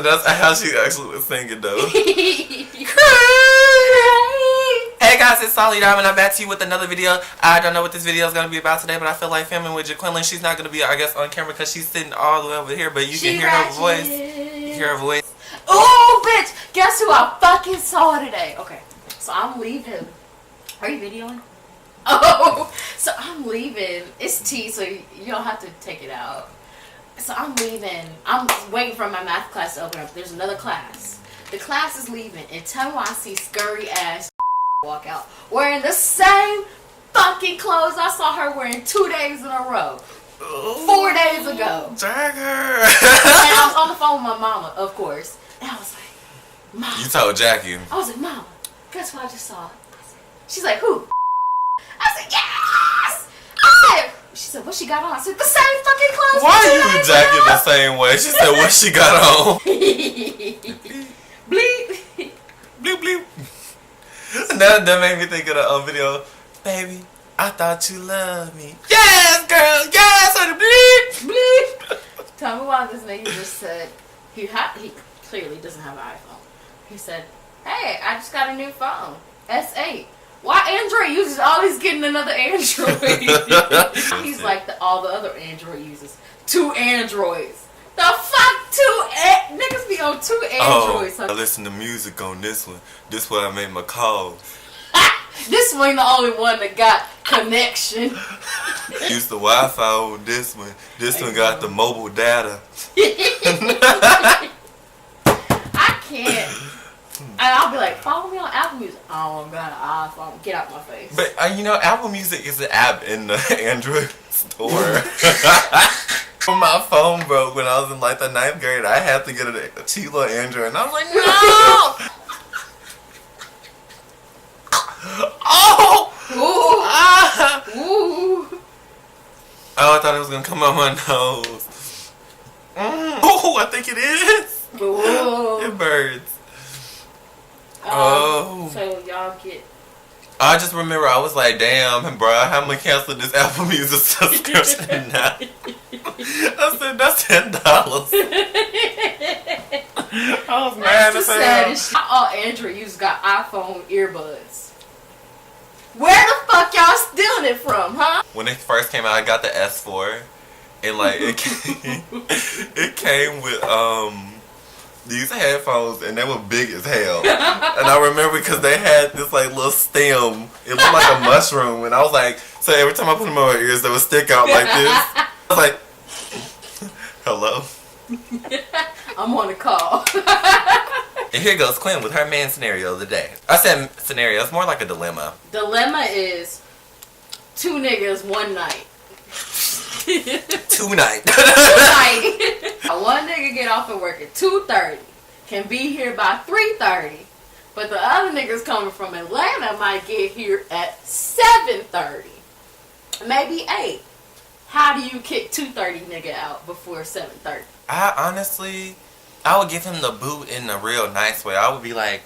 That's how she actually was singing though. Hey guys, it's Solly Diamond. I'm back to you with another video. I don't know what this video is going to be about today, but I feel like filming with Quin. She's not going to be, I guess, on camera because she's sitting all the way over here, but you can hear her voice. You hear her voice. Oh, bitch! Guess who I fucking saw today? Okay, so I'm leaving. Are you videoing? Oh, so I'm leaving. It's T, so you don't have to take it out. So I'm leaving. I'm waiting for my math class to open up. There's another class. The class is leaving, and tell me why I see scurry ass walk out wearing the same fucking clothes I saw her wearing 2 days in a row. 4 days ago. Jagger. And I was on the phone with my mama, of course. And I was like, Mom. You told Jackie. I was like, Mom, guess what I just saw? She's like, who? I said, yes! I said, she said, what she got on? I said, the same fucking clothes. Why are you Jackie the same way? She said, what she got on? Bleep. Bleep, bleep. That made me think of the video. Baby, I thought you loved me. Yes, girl. Yes, honey. Bleep. Bleep. Tell me why this nigga just said, he clearly doesn't have an iPhone. He said, hey, I just got a new phone. S8. Why Android users always getting another Android? He's like all the other Android users. 2 Androids. The fuck 2 niggas be on 2 Androids. Oh, I listen to music on this one. This one I made my calls. This one the only one that got connection. Use the Wi-Fi on this one. This one got the mobile data. I can't. And I'll be like, follow me on Apple Music. Oh, I'm gonna iPhone. Get out my face. But you know, Apple Music is an app in the Android store. When my phone broke when I was in like the 9th grade, I had to get a Chilo Android, and I was like, no! Oh! Ooh. Ah! Ooh. Oh, I thought it was gonna come out my nose. Oh, I think it is. Ooh. It burns. Oh. So y'all get. I just remember I was like, damn, bro, I'm gonna cancel this Apple Music subscription now. I said, that's $10. I was mad as hell. All Android users got iPhone earbuds. Where the fuck y'all stealing it from, huh? When it first came out, I got the S4, and like it came with these headphones, and they were big as hell. And I remember because they had this like little stem. It looked like a mushroom, and I was like, so every time I put them in my ears, they would stick out like this. I was like, hello. I'm on a call. And here goes Quin with her man scenario of the day. I said scenario, it's more like a dilemma. Dilemma is 2 niggas one night. 2 night. 2 night. One nigga get off of work at 2:30, can be here by 3:30, but the other niggas coming from Atlanta might get here at 7:30, maybe 8. How do you kick 2:30 nigga out before 7:30? I would give him the boot in a real nice way. I would be like,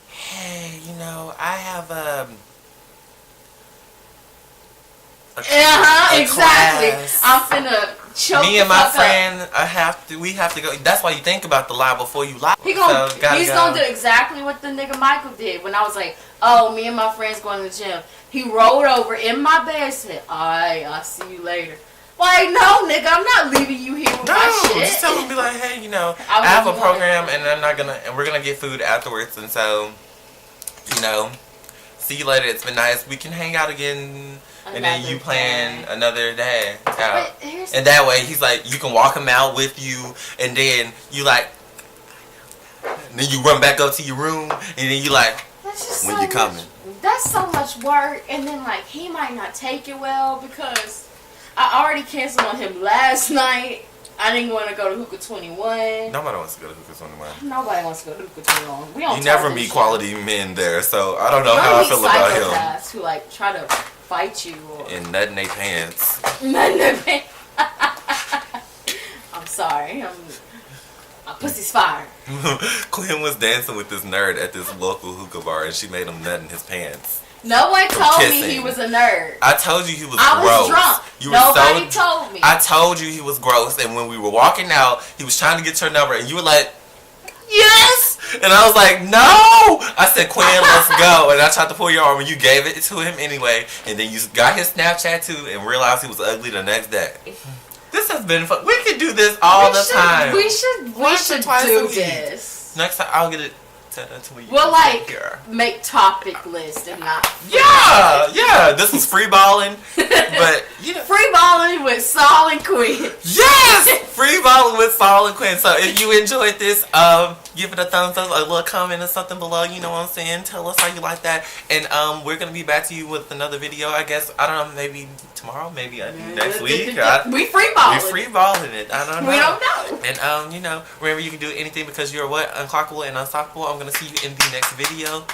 hey, you know, I have exactly. class. I'm finna choke. Me and my friend, we have to go. That's why you think about the lie before you lie. He's gonna do exactly what the nigga Michael did when I was like, oh, me and my friends going to the gym. He rolled over in my bed and said, alright, I'll see you later. Like, no, nigga, I'm not leaving you here with my shit. Just tell him, be like, hey, you know, I have a program and we're gonna get food afterwards, and so, you know, see you later. It's been nice. We can hang out again. And then you plan another day out. And that way, he's like, you can walk him out with you, and then you like, and then you run back up to your room, and then you like, when you coming. That's so much work, and then like, he might not take it well because I already canceled on him last night. I didn't want to go to Hookah 21. Nobody wants to go to Hookah 21. Nobody wants to go to Hookah 21. We don't. You never meet quality men there, so I don't know how I feel about him. Psychopaths who like try to fight you and nut in their pants. Nut in their pants. I'm sorry. My pussy's fire. Quin was dancing with this nerd at this local hookah bar, and she made him nut in his pants. No one told me he was a nerd. I told you he was gross. I was drunk. Nobody told me. I told you he was gross, and when we were walking out, he was trying to get your number, and you were like, yes! And I was like, no! I said, Quin, let's go. And I tried to pull your arm and you gave it to him anyway. And then you got his Snapchat too and realized he was ugly the next day. This has been fun. We can do this all the time. We should do this. Next time I'll get it set until we we'll make topic list and not yeah. This was Freeballin, but you know, Freeballin with Saul and Quin. Yes, Freeballin with Saul and Quin. So if you enjoyed this, give it a thumbs up, a little comment or something below. You know what I'm saying? Tell us how you like that, and we're gonna be back to you with another video. I guess I don't know, maybe tomorrow, maybe next week. We freeballing. We freeballing it. I don't know. We don't know. And you know, remember you can do anything because you're what? Unclockable and unstoppable. I'm gonna see you in the next video.